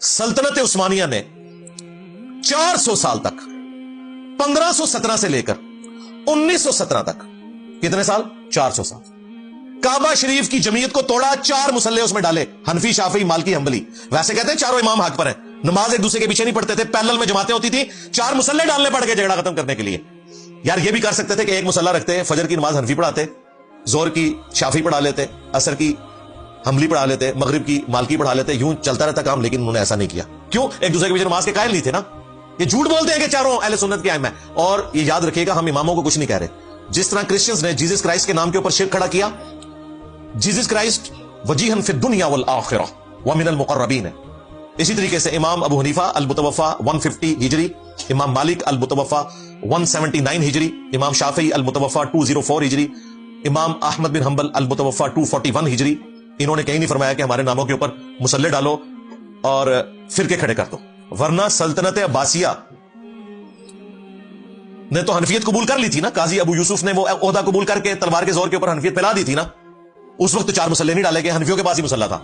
सल्तनत उस्मानिया ने 400 साल तक 1517 से लेकर 1917 तक, कितने साल? 400 साल, काबा शरीफ की जमीयत को तोड़ा, 4 मुसल्ले उसमें डाले, हनफी, शाफी, मालकी, हंबली। वैसे कहते हैं चारों इमाम हक पर हैं, नमाज एक दूसरे के पीछे नहीं पढ़ते थे, पैरेलल में जमातें होती थी, 4 मुसल्ले डालने पड़ गए झगड़ा खत्म करने के लिए। यार ये भी कर सकते थे कि एक मुसल्ला रखते, फजर की नमाज हनफी पढ़ाते, जोर की शाफी पढ़ा लेते, असर की हम्बली पढ़ा लेते, मगरिब की मालकी पढ़ा लेते, यूं चलता रहता काम। लेकिन उन्होंने ऐसा नहीं किया। क्यों? एक दूसरे के पीछे नमाज के कायल नहीं थे ना। ये झूठ बोलते हैं कि चारों अहले सुन्नत के आइम्मा है। और ये याद रखिएगा, हम इमामों को कुछ नहीं कह रहे। जिस तरह क्रिश्चियंस ने जीसस क्राइस्ट के नाम के ऊपर शिर्क खड़ा किया, जीसस क्राइस्ट वजीहन फिद दुनिया वल आखिरह व मिनल मुकर्रबीन है। इसी तरीके से इमाम अबू हनीफा अल मुतवफ़ा 150 हिजरी, इमाम मालिक अल मुतवफ़ा 179 हिजरी, इमाम शाफी अल मुतवफ़ा 204 हिजरी, इमाम अहमद बिन हंबल अल मुतवफ़ा 241 हिजरी। इन्होंने कहीं नहीं फरमाया कि हमारे नामों के ऊपर मुसल्ले डालो और फिरके खड़े कर दो, वरना सल्तनत अब्बासिया ने तो हनफियत कबूल कर ली थी ना। काजी अबू यूसुफ ने वो ओहदा कबूल करके तलवार के जोर के ऊपर हनफियत फैला दी थी ना। उस वक्त 4 मुसल्ले नहीं डाले गए, हनफियों के पास ही मुसल्ला था।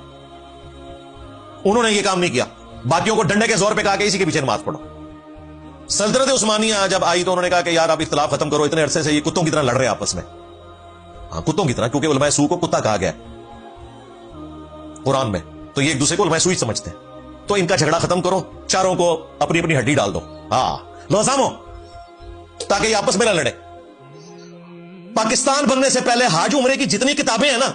उन्होंने ये काम नहीं किया, बाकियों को डंडे के जोर पे कहा कि इसी के पीछे नमाज पढ़ो। सल्तनत उस्मानिया जब आई तो उन्होंने कहा कि यार आप इख्तिलाफ खत्म करो, इतने अरसे से ये कुत्तों की तरह लड़ रहे हैं आपस में। हाँ, कुत्तों की तरह, क्योंकि उलमाए सू को कुत्ता कहा गया कुरान में, तो ये एक दूसरे को उलमाए सू ही समझते हैं। तो इनका झगड़ा खत्म करो, चारों को अपनी अपनी हड्डी डाल दो। हाँ, लो सामो, ताकि ये आपस में न लड़े। पाकिस्तान बनने से पहले हाज उमरे की जितनी किताबें हैं ना,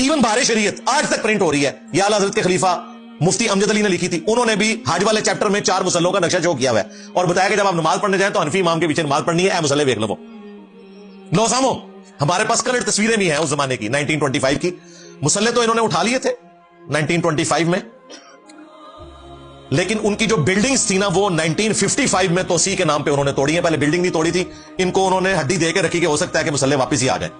इवन बारे शरीयत आज तक प्रिंट हो रही है, ये आला हज़रत के खलीफा मुफ्ती अमजद अली ने लिखी थी। उन्होंने भी हाज वाले चैप्टर में 4 मुसल्लों का नक्शा जो किया हुआ है और बताया कि जब आप नमाज पढ़ने जाए तो हनफी इमाम के पीछे नमाज पढ़नी है, मुसल्ले देख लो। लो सामो, हमारे पास कलर तस्वीरें भी हैं उस जमाने की, 1925 की। मुसल्ले तो इन्होंने उठा लिए थे 1925 में, लेकिन उनकी जो बिल्डिंग्स थी ना वो 1955 में तोसी के नाम पे उन्होंने तोड़ी है। पहले बिल्डिंग नहीं तोड़ी थी, इनको उन्होंने हड्डी दे के रखी कि हो सकता है कि मुसल्ले वापस ही आ जाए।